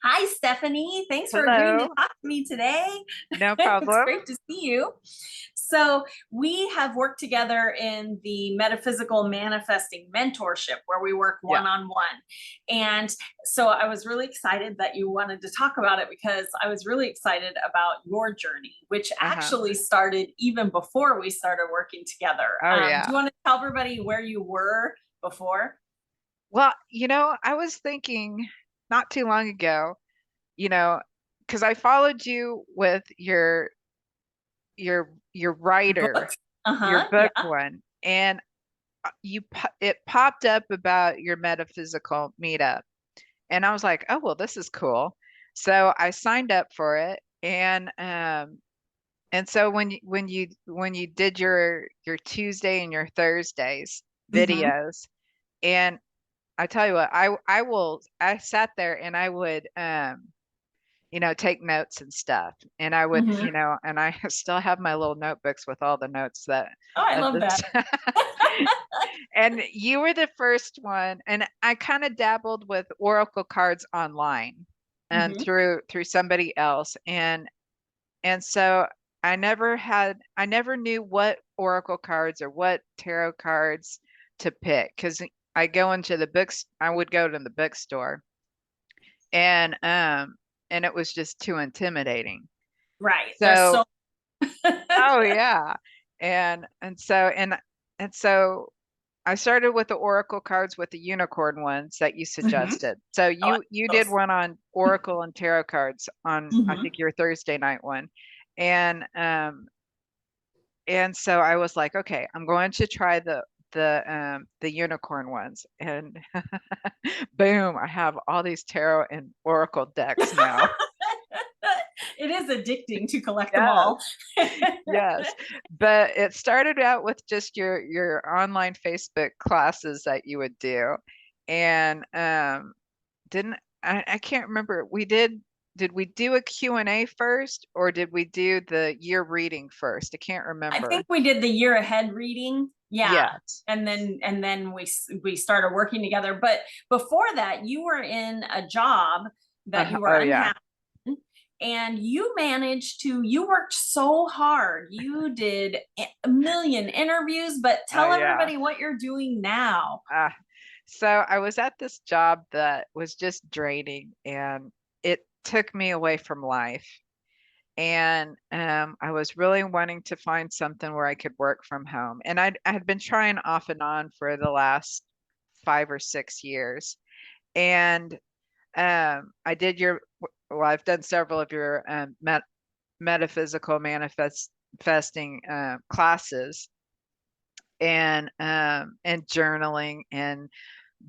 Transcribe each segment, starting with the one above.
Hi, Stephanie. Thanks for agreeing to Hello, talk to me today. no It's problem. great to see you. So, we have worked together in the Metaphysical Manifesting Mentorship where we work Yeah. one on one. And so, I was really excited that you wanted to talk about it because I was really excited about your journey, which Uh-huh. actually started even before we started working together. Oh Do yeah. you want to tell everybody where you were before? Well, I was thinking not too long ago, you know, because I followed you with your writer, Books? your Yeah. book one, and it popped up about your metaphysical meetup, and I was like, oh well, this is cool. So I signed up for it, and so when you did your Tuesday and your Thursdays Hmm. videos, and I tell you what, I sat there and I would take notes and stuff. And I would, Hmm. and I still have my little notebooks with all the notes that Oh, I of love this. that. And you were the first one, and I kind of dabbled with oracle cards online and Hmm. through somebody else. And so I never knew what oracle cards or what tarot cards to pick because I would go to the bookstore and um and it was just too intimidating. Right. There's So, so oh yeah. And so I started with the oracle cards with the unicorn ones that you Mhm. suggested. So Oh, I you love did those. one on oracle and tarot cards on I Hmm. think your Thursday night one. And and so I was like, okay, I'm going to try the unicorn ones. And boom, I have all these tarot and oracle decks now. It is addicting to collect them Yes, all. yes. But it started out with just your online Facebook classes that you would do. And didn't I can't remember. Did we do a Q&A first or did we do the year reading first? I can't I remember. think we did the year ahead reading. Yeah. Yes. And then we started working together. But before that, you were in a job that you were Oh yeah. unhappy in, and you worked so hard. You did a million interviews, but Oh tell yeah. everybody what you're doing now. Ah, so I was at this job that was just draining and it took me away from life. And I was really wanting to find something where I could work from home. And I had been trying off and on for the last 5 or 6 years. And I've done several of your metaphysical manifesting classes and journaling and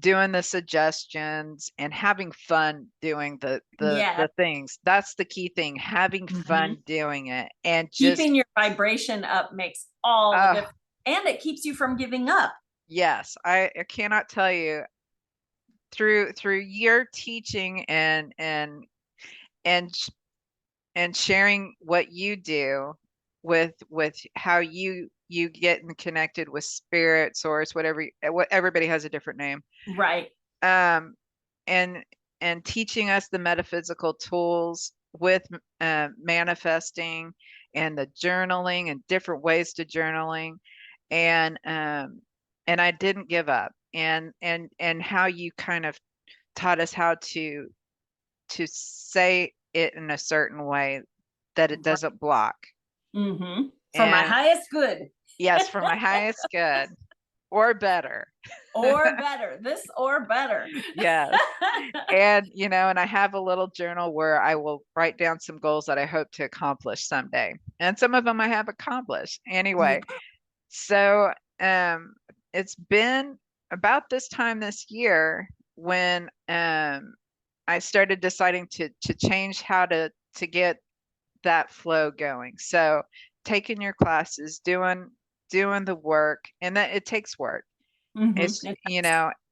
doing the suggestions and having fun doing Yeah. the things. That's the key thing, having Mhm. fun doing it and just Keeping your vibration up makes all the oh difference, and it keeps you from giving up. yes, I cannot tell you through your teaching and and sharing what you do with how you get connected with spirit source what everybody has a different name Right. um and and teaching us the metaphysical tools with manifesting and the journaling and different ways to journaling and um and I didn't give up and how you kind of taught us how to say it in a certain way that it Right. doesn't block. For my And highest good. yes, for my highest good or better. Or better. This or better. Yes. And I have a little journal where I will write down some goals that I hope to accomplish someday. And some of them I have accomplished. Yeah. Anyway, so it's been about this time this year when I started deciding to change how to get that flow going. So taking your classes, doing the work, and that it takes work. Hmm. It's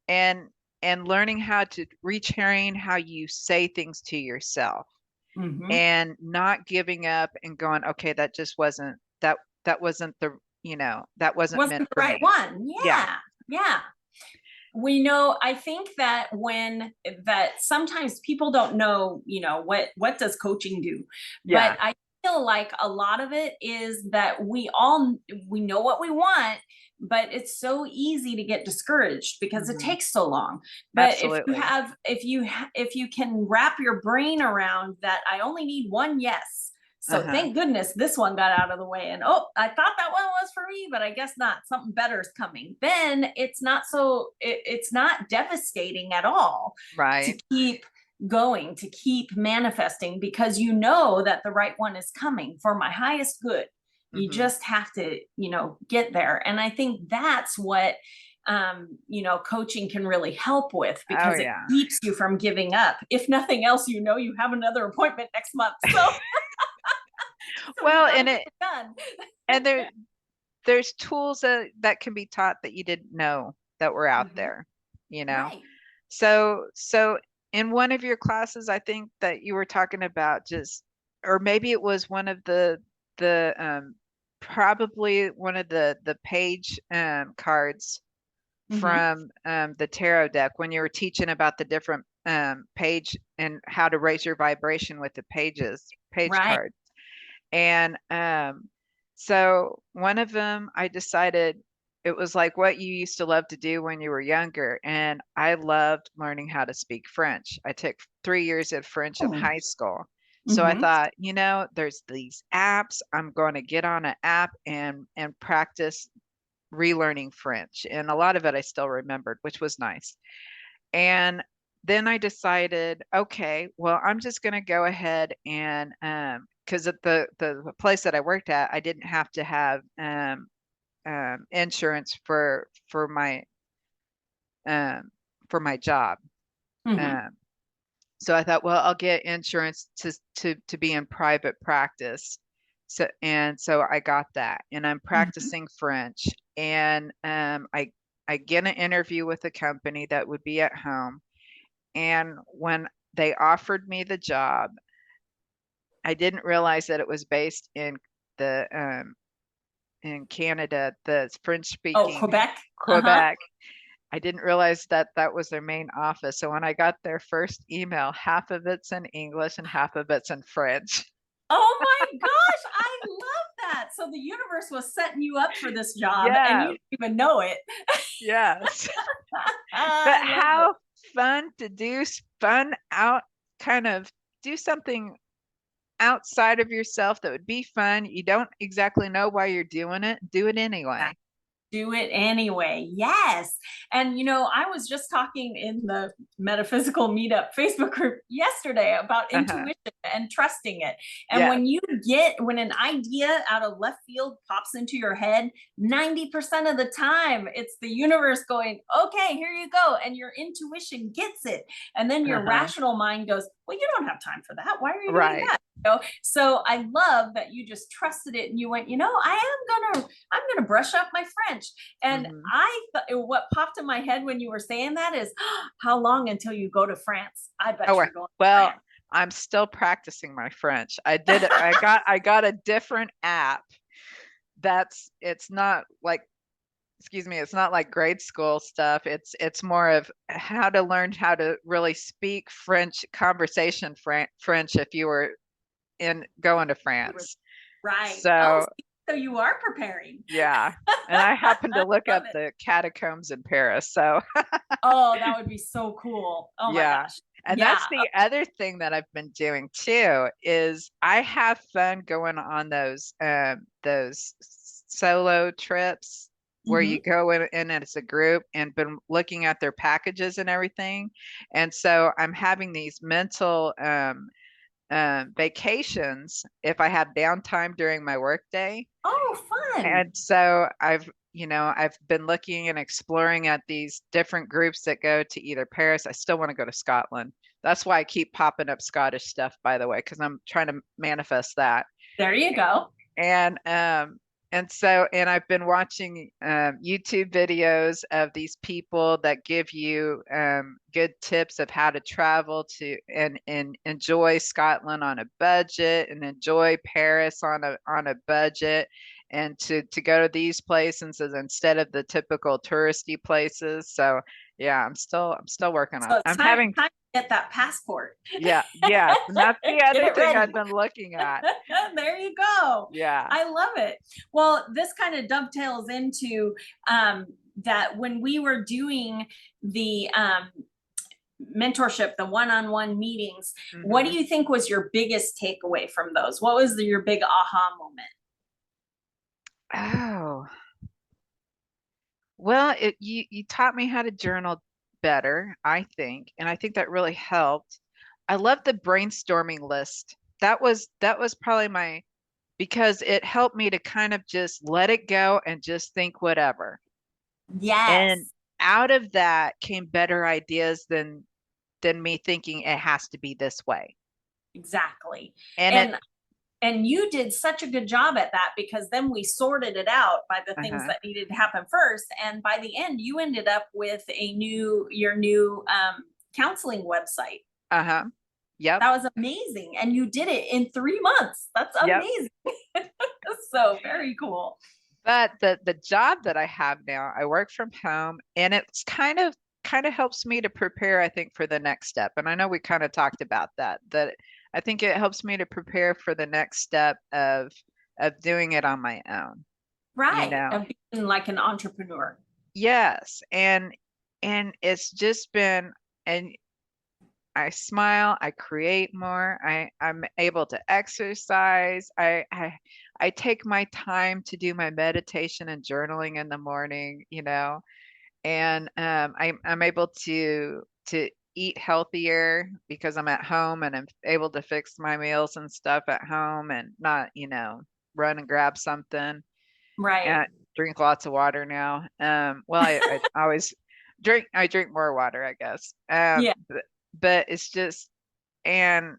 and and learning how to retrain how you say things to yourself Hmm. and not giving up and going, okay, that wasn't that wasn't Wasn't meant the for right me. one. Yeah. Yeah. Yeah. We know, I think that that sometimes people don't know, what does coaching do? But Yeah. I feel like a lot of it is that we know what we want, but it's so easy to get discouraged because it Hmm. takes so long. But Absolutely. if you can wrap your brain around that, I only need one yes. So Uh-huh. thank goodness this one got out of the way. And oh, I thought that one was for me, but I guess not. Something better is coming. Then it's not devastating at all to Right. keep going, to keep manifesting, because you know that the right one is coming for my highest good. You Hmm. just have to, get there. And I think that's what coaching can really help with, Oh because it yeah. keeps you from giving up. If nothing else, you have another appointment next month. So so you Well, got to and get it it done. and there's tools that can be taught that you didn't know that were out Mhm. there, you know. Right. So in one of your classes, I think that you were talking about just, or maybe it was one of the probably one of the page cards Hmm. from the tarot deck when you were teaching about the different page and how to raise your vibration with the page Right. cards. And so one of them, I decided it was like what you used to love to do when you were younger. And I loved learning how to speak French. I took 3 years of French in high school. So I Hmm. thought, there's these apps. I'm going to get on an app and practice relearning French. And a lot of it I still remembered, which was nice. And then I decided, okay, well, I'm just going to go ahead and because at the place that I worked at, I didn't have to have insurance um, for my job. Hmm. Um, so I thought, well, I'll get insurance to be in private practice. So I got that, and I'm Hmm. practicing French, and I get an interview with a company that would be at home. And when they offered me the job, I didn't realize that it was based the in Canada, the French Oh, speaking Quebec. Uh-huh. Quebec. I didn't realize that that was their main office. So when I got their first email, half of it's in English and half of it's in French. Oh my gosh, I love that. So the universe was setting you up for this job and you Yeah, didn't even know it. yes. But I love it. how fun to do fun out, kind of do something outside of yourself that would be fun. You don't exactly know why you're doing it. Do it anyway. Do it anyway. Yes. And I was just talking in the Metaphysical Meetup Facebook group yesterday about Uh-huh. intuition and trusting it. And Yes. when an idea out of left field pops into your head, 90% of the time it's the universe going, okay, here you go. And your intuition gets it. And then your Uh-huh. rational mind goes, well, you don't have time for that. Why are you doing Right. that? So I love that you just trusted it and you went, I'm going to brush up my French. And Hmm. I thought what popped in my head when you were saying that is, how long until you go to France? I bet Oh, you're going to well, I'm still practicing my French. I got a different app it's not like, excuse me, it's not like grade school stuff. It's more of how to learn how to really speak French, conversation French if you were in going to France. France. Right. Oh, So, so you are preparing. yeah. And I happened I to look love up it. the catacombs in Paris. So, Oh, that would be so cool. Oh my yeah. gosh. And Yeah. that's the other thing that I've been doing too, is I have fun going on those solo trips where Hmm. you go in as a group, and been looking at their packages and everything. And so I'm having these mental vacations if I have downtime during my workday. Oh, fun. And so I've been looking and exploring at these different groups that go to either Paris. I still want to go to Scotland. That's why I keep popping up Scottish stuff, by the way, because I'm trying to manifest that. There you go. And I've been watching YouTube videos of these people that give you good tips of how to travel to and enjoy Scotland on a budget, and enjoy Paris on a budget, and to go to these places instead of the typical touristy places. So Yeah, I'm still working on So it. it's I'm time, having, time to get that passport. yeah, yes, and that's the Get other it thing ready. I've been looking at. There you go. Yeah. I love it. Well, this kind of dovetails into that when we were doing the mentorship, the one-on-one meetings, what do Hmm. you think was your biggest takeaway from those? What was your big aha moment? Oh, well, you taught me how to journal better, I think, and I think that really helped. I love the brainstorming list. That was probably my, because it helped me to kind of just let it go and just think whatever. And Yes, out of that came better ideas than me thinking it has to be this way. exactly. And it, And you did such a good job at that, because then we sorted it out by the things uh-huh, that needed to happen first, and by the end you ended up with your new counseling website. uh-huh. Yep, That was amazing, and you did it in 3 months. That's yep. amazing. So very cool. But the job that I have now, I work from home, and it's kind of helps me to prepare, I think, for the next step. And I know we kind of talked about that I think it helps me to prepare for the next step of doing it on my own, you Right, know. of being like an entrepreneur. Yes, and it's just been, and I smile, I create more, I'm able to exercise. I take my time to do my meditation and journaling in the morning, and I'm able to eat healthier because I'm at home and I'm able to fix my meals and stuff at home and not, run and grab something, Right. and drink lots of water now. Well, I always I drink more water, I guess. Yeah. But it's just, and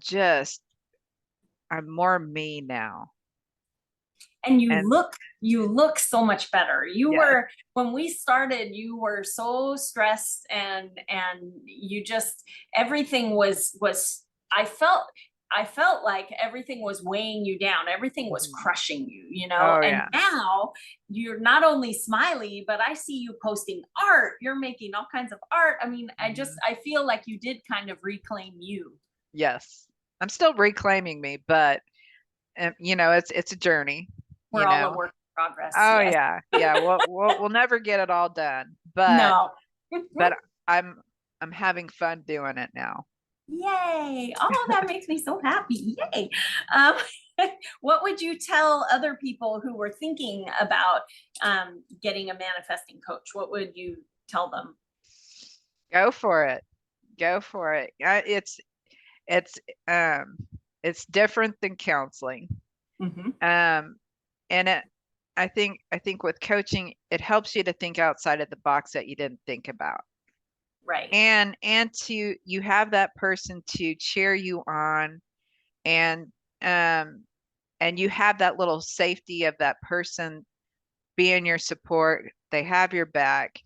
just I'm more me now. And And you look so much better. You yes. were, when we started, you were so stressed, and you just, everything was, I felt, I felt like everything was weighing you down. Everything was Mhm. crushing you, Oh and yeah. now you're not only smiley, but I see you posting art. You're making all kinds of art. I mean, Mhm. I feel like you did kind of reclaim you. Yes. I'm still reclaiming me, but it's a journey, We're you all a know. work in progress. Oh Yes. yeah. Yeah, we'll never get it all done, but No. but I'm I'm having fun doing it now. Yay. Oh, that makes me so happy. Yay. Um, what would you tell other people who were thinking about getting a manifesting coach? What would you tell them? Go for it. Go for it. It's um it's different than counseling. Hmm. Um and I think with coaching, it helps you to think outside of the box that you didn't think about. Right. And to you have that person to cheer you on, and um and you have that little safety of that person being your support. They have your back,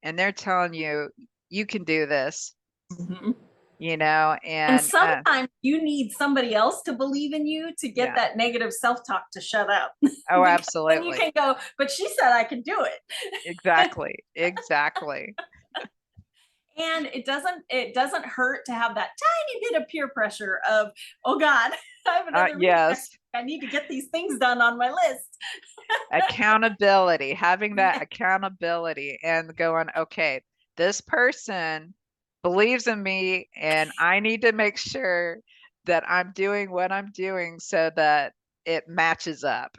and they're telling you you can do this, Mhm. And and sometimes you need somebody else to believe in you to get yeah. that negative self-talk to shut up. Oh, Because then you absolutely. can go, but she said I can do it. Exactly. Exactly. And it doesn't hurt to have that tiny bit of peer pressure of, oh God, I have another meeting next Yes. week. I need to get these things done on my list. Accountability, having that Yeah, accountability and going, okay, this person believes in me, and I need to make sure that I'm doing what I'm doing so that it matches up.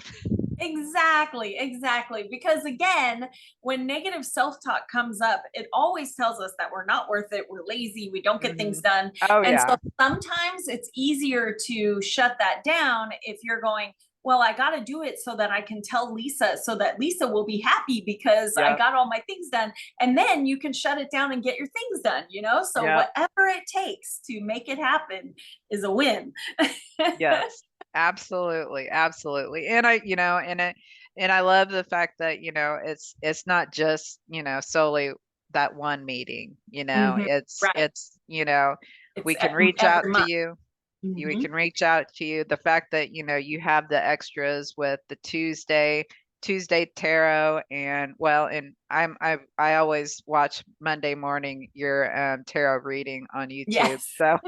exactly, exactly. Because again, when negative self-talk comes up, it always tells us that we're not worth it, we're lazy, we don't get things Hmm. done. Oh, And yeah. so sometimes it's easier to shut that down if you're going, well, I got to do it so that I can tell Lisa, so that Lisa will be happy because I Yep. got all my things done. And then you can shut it down and get your things done, So Yep. whatever it takes to make it happen is a win. Yes, absolutely, absolutely. And I love the fact that, it's not just, solely that one meeting, Mhm. it's Right. it's, It's we can reach out every to month. you. We Mhm. can reach out to you. The fact that, you have the extras with the Tuesday Tuesday tarot, and well, and I always watch Monday morning your tarot reading on YouTube. Yes. So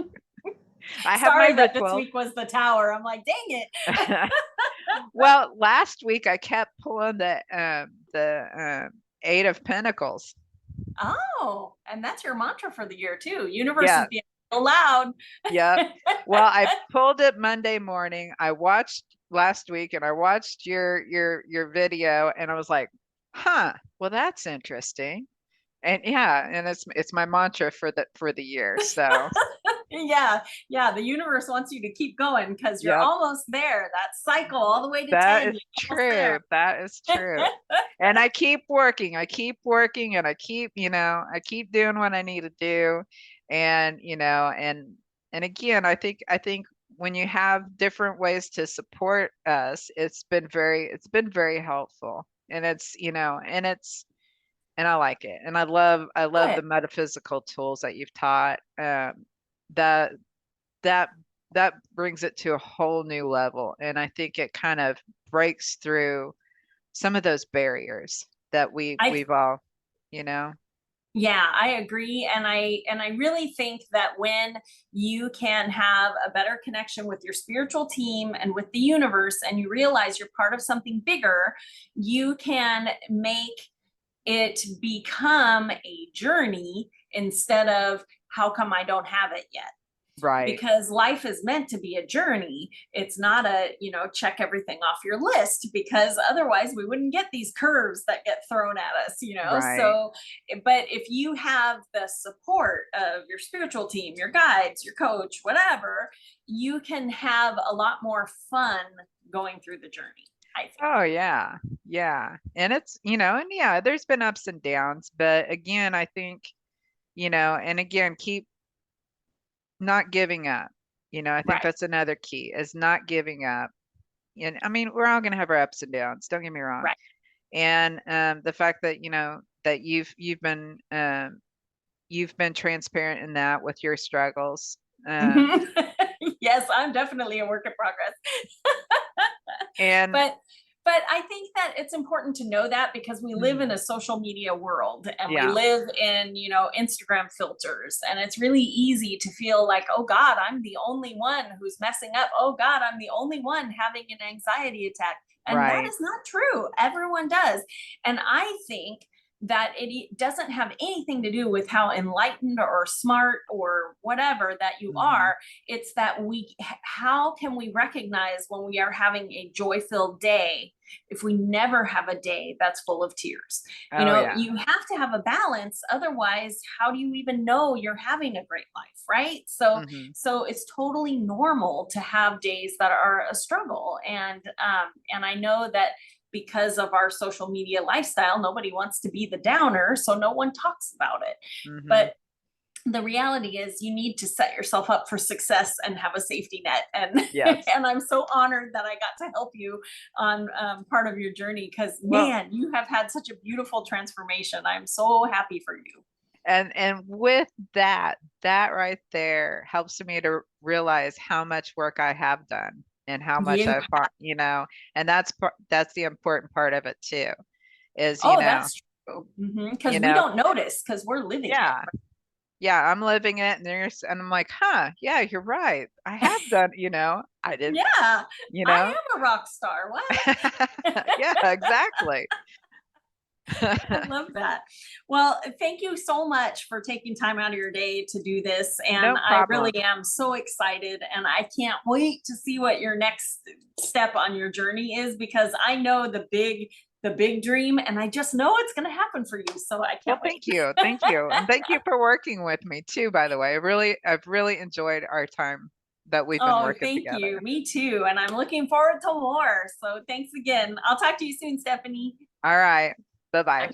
I have my Sorry that this rituals. week was the tower. I'm like, dang it. Well, last week I kept pulling the Eight of Pentacles. Oh, and that's your mantra for the year too. Universe is Yeah, being so loud. yep. Well, I pulled it Monday morning. I watched last week and I watched your video and I was like, huh, well that's interesting. And yeah, and it's my mantra for the year. So Yeah, yeah. The universe wants you to keep going because you're yep, almost there. That cycle all the way to that 10, is you're almost true. there. That is true. And I keep working. I keep working and I keep, I keep doing what I need to do. And, and again, I think when you have different ways to support us, it's been very helpful. And and I like it. And I love Good. the metaphysical tools that you've taught. That that that brings it to a whole new level. And I think it kind of breaks through some of those barriers that I we've all, you know. Yeah, I agree. And I really think that when you can have a better connection with your spiritual team and with the universe, and you realize you're part of something bigger, you can make it become a journey instead of how come I don't have it yet? Right, Because life is meant to be a journey. It's not check everything off your list, because otherwise we wouldn't get these curves that get thrown at us. right. So, but if you have the support of your spiritual team, your guides, your coach, whatever, you can have a lot more fun going through the journey, I think. Oh yeah. Yeah. And and yeah, there's been ups and downs, but again, I think, and again, keep not giving up. I think Right. that's another key is not giving up. And I mean, we're all going to have our ups and downs, don't get me wrong. Right. And the fact that, that you've been transparent in that with your struggles. Mhm. Yes, I'm definitely a work in progress. And but but I think that it's important to know that, because we live in mhm, a social media world, and we yeah, live in Instagram filters, and it's really easy to feel like, oh God, I'm the only one who's messing up. Oh God, I'm the only one having an anxiety attack. And that right. is not true. Everyone does. And I think that it doesn't have anything to do with how enlightened or smart or whatever that you Hmm. are. It's that how can we recognize when we are having a joy filled day if we never have a day that's full of tears? Oh yeah. You have to have a balance. Otherwise, how do you even know you're having a great life? Right. So, Hmm. so it's totally normal to have days that are a struggle. And I know that because of our social media lifestyle, nobody wants to be the downer, so no one talks about it. Hmm. But the reality is you need to set yourself up for success and have a safety net. And Yes. and I'm so honored that I got to help you on part of your journey, because Well, man, you have had such a beautiful transformation. I'm so happy for you. and with that right there helps me to realize how much work I have done and how much You I've and that's the important part of it too, is Oh, that's true. you Because we know, don't notice because we're living yeah. Yeah, I'm living it and I'm like, huh, yeah, you're right. I it. have done, I did, Yeah, you I know. am a rock star. What? Yeah, exactly. I love that. Well, thank you so much for taking time out of your day to do this. And No I really problem. am so excited. And I can't wait to see what your next step on your journey is, because I know the big dream, and I just know it's going to happen for you. So I Well, can't wait. thank you. Thank you. And thank you for working with me too, by the way. I've really enjoyed our time that we've been Oh, working thank you. together. Me too. And I'm looking forward to more. So thanks again. I'll talk to you soon, Stephanie. All right. Bye-bye.